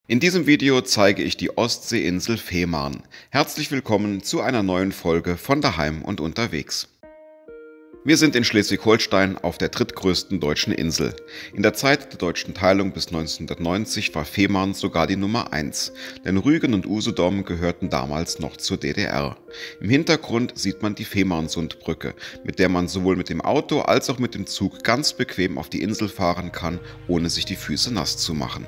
In diesem Video zeige ich die Ostseeinsel Fehmarn. Herzlich willkommen zu einer neuen Folge von daheim und unterwegs. Wir sind in Schleswig-Holstein auf der drittgrößten deutschen Insel. In der Zeit der deutschen Teilung bis 1990 war Fehmarn sogar die Nummer 1, denn Rügen und Usedom gehörten damals noch zur DDR. Im Hintergrund sieht man die Fehmarnsundbrücke, mit der man sowohl mit dem Auto als auch mit dem Zug ganz bequem auf die Insel fahren kann, ohne sich die Füße nass zu machen.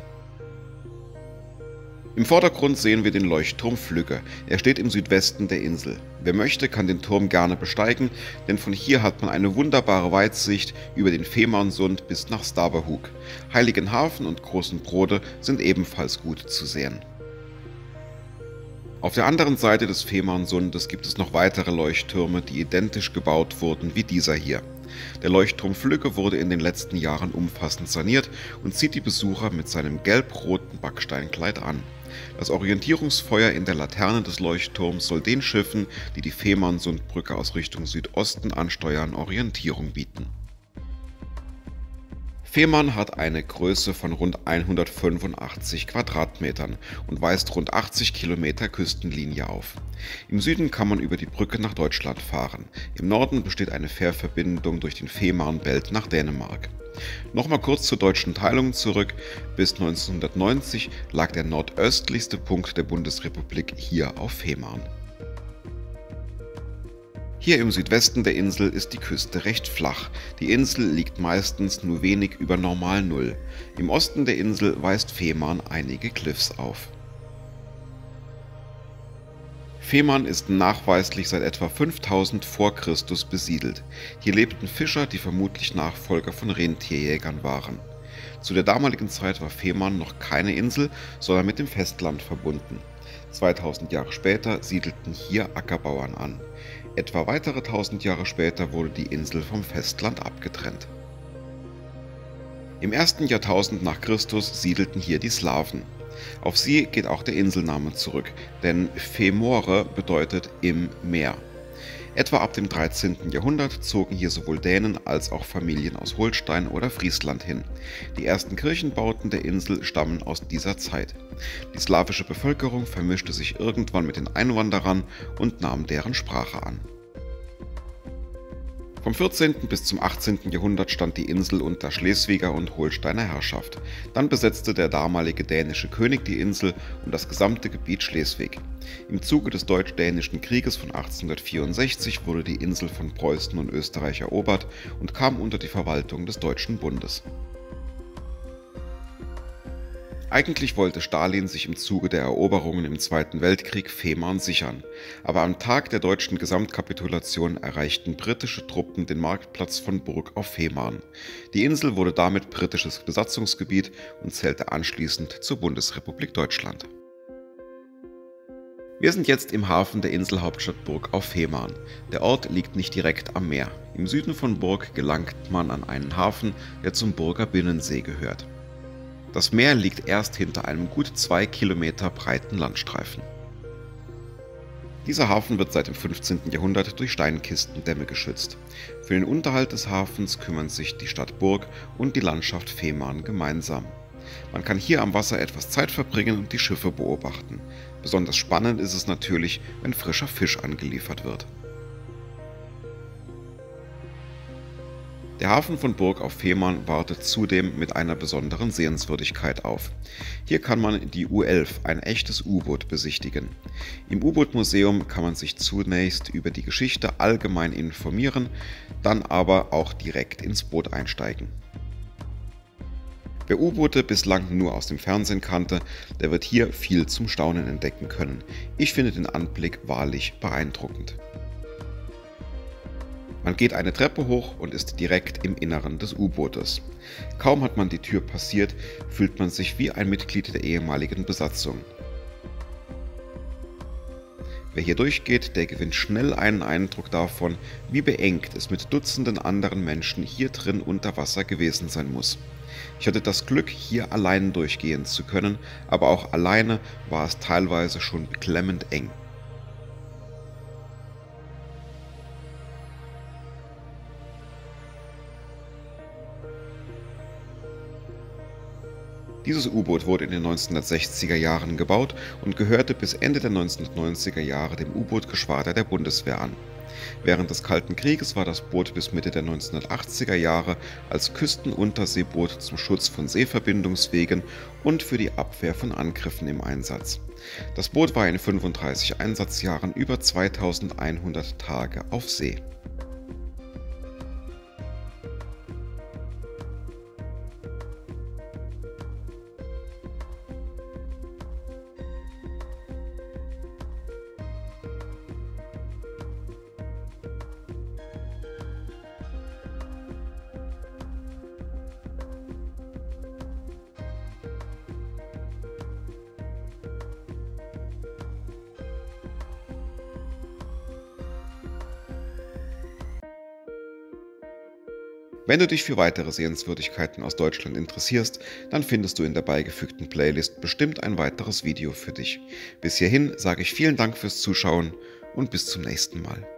Im Vordergrund sehen wir den Leuchtturm Flügge. Er steht im Südwesten der Insel. Wer möchte, kann den Turm gerne besteigen, denn von hier hat man eine wunderbare Weitsicht über den Fehmarnsund bis nach Staberhoek. Heiligenhafen und Großen Brode sind ebenfalls gut zu sehen. Auf der anderen Seite des Fehmarnsundes gibt es noch weitere Leuchttürme, die identisch gebaut wurden wie dieser hier. Der Leuchtturm Flügge wurde in den letzten Jahren umfassend saniert und zieht die Besucher mit seinem gelb-roten Backsteinkleid an. Das Orientierungsfeuer in der Laterne des Leuchtturms soll den Schiffen, die die Fehmarnsundbrücke aus Richtung Südosten ansteuern, Orientierung bieten. Fehmarn hat eine Größe von rund 185 Quadratmetern und weist rund 80 Kilometer Küstenlinie auf. Im Süden kann man über die Brücke nach Deutschland fahren. Im Norden besteht eine Fährverbindung durch den Fehmarnbelt nach Dänemark. Nochmal kurz zur deutschen Teilung zurück. Bis 1990 lag der nordöstlichste Punkt der Bundesrepublik hier auf Fehmarn. Hier im Südwesten der Insel ist die Küste recht flach. Die Insel liegt meistens nur wenig über Normalnull. Im Osten der Insel weist Fehmarn einige Cliffs auf. Fehmarn ist nachweislich seit etwa 5000 vor Christus besiedelt. Hier lebten Fischer, die vermutlich Nachfolger von Rentierjägern waren. Zu der damaligen Zeit war Fehmarn noch keine Insel, sondern mit dem Festland verbunden. 2000 Jahre später siedelten hier Ackerbauern an. Etwa weitere 1000 Jahre später wurde die Insel vom Festland abgetrennt. Im 1. Jahrtausend nach Christus siedelten hier die Slawen. Auf sie geht auch der Inselname zurück, denn Femore bedeutet im Meer. Etwa ab dem 13. Jahrhundert zogen hier sowohl Dänen als auch Familien aus Holstein oder Friesland hin. Die ersten Kirchenbauten der Insel stammen aus dieser Zeit. Die slawische Bevölkerung vermischte sich irgendwann mit den Einwanderern und nahm deren Sprache an. Vom 14. bis zum 18. Jahrhundert stand die Insel unter Schleswiger und Holsteiner Herrschaft. Dann besetzte der damalige dänische König die Insel und das gesamte Gebiet Schleswig. Im Zuge des Deutsch-Dänischen Krieges von 1864 wurde die Insel von Preußen und Österreich erobert und kam unter die Verwaltung des Deutschen Bundes. Eigentlich wollte Stalin sich im Zuge der Eroberungen im Zweiten Weltkrieg Fehmarn sichern, aber am Tag der deutschen Gesamtkapitulation erreichten britische Truppen den Marktplatz von Burg auf Fehmarn. Die Insel wurde damit britisches Besatzungsgebiet und zählte anschließend zur Bundesrepublik Deutschland. Wir sind jetzt im Hafen der Inselhauptstadt Burg auf Fehmarn. Der Ort liegt nicht direkt am Meer. Im Süden von Burg gelangt man an einen Hafen, der zum Burger Binnensee gehört. Das Meer liegt erst hinter einem gut 2 Kilometer breiten Landstreifen. Dieser Hafen wird seit dem 15. Jahrhundert durch Steinkistendämme geschützt. Für den Unterhalt des Hafens kümmern sich die Stadt Burg und die Landschaft Fehmarn gemeinsam. Man kann hier am Wasser etwas Zeit verbringen und die Schiffe beobachten. Besonders spannend ist es natürlich, wenn frischer Fisch angeliefert wird. Der Hafen von Burg auf Fehmarn wartet zudem mit einer besonderen Sehenswürdigkeit auf. Hier kann man die U11, ein echtes U-Boot, besichtigen. Im U-Boot-Museum kann man sich zunächst über die Geschichte allgemein informieren, dann aber auch direkt ins Boot einsteigen. Wer U-Boote bislang nur aus dem Fernsehen kannte, der wird hier viel zum Staunen entdecken können. Ich finde den Anblick wahrlich beeindruckend. Man geht eine Treppe hoch und ist direkt im Inneren des U-Bootes. Kaum hat man die Tür passiert, fühlt man sich wie ein Mitglied der ehemaligen Besatzung. Wer hier durchgeht, der gewinnt schnell einen Eindruck davon, wie beengt es mit Dutzenden anderen Menschen hier drin unter Wasser gewesen sein muss. Ich hatte das Glück, hier allein durchgehen zu können, aber auch alleine war es teilweise schon beklemmend eng. Dieses U-Boot wurde in den 1960er Jahren gebaut und gehörte bis Ende der 1990er Jahre dem U-Boot-Geschwader der Bundeswehr an. Während des Kalten Krieges war das Boot bis Mitte der 1980er Jahre als Küstenunterseeboot zum Schutz von Seeverbindungswegen und für die Abwehr von Angriffen im Einsatz. Das Boot war in 35 Einsatzjahren über 2100 Tage auf See. Wenn du dich für weitere Sehenswürdigkeiten aus Deutschland interessierst, dann findest du in der beigefügten Playlist bestimmt ein weiteres Video für dich. Bis hierhin sage ich vielen Dank fürs Zuschauen und bis zum nächsten Mal.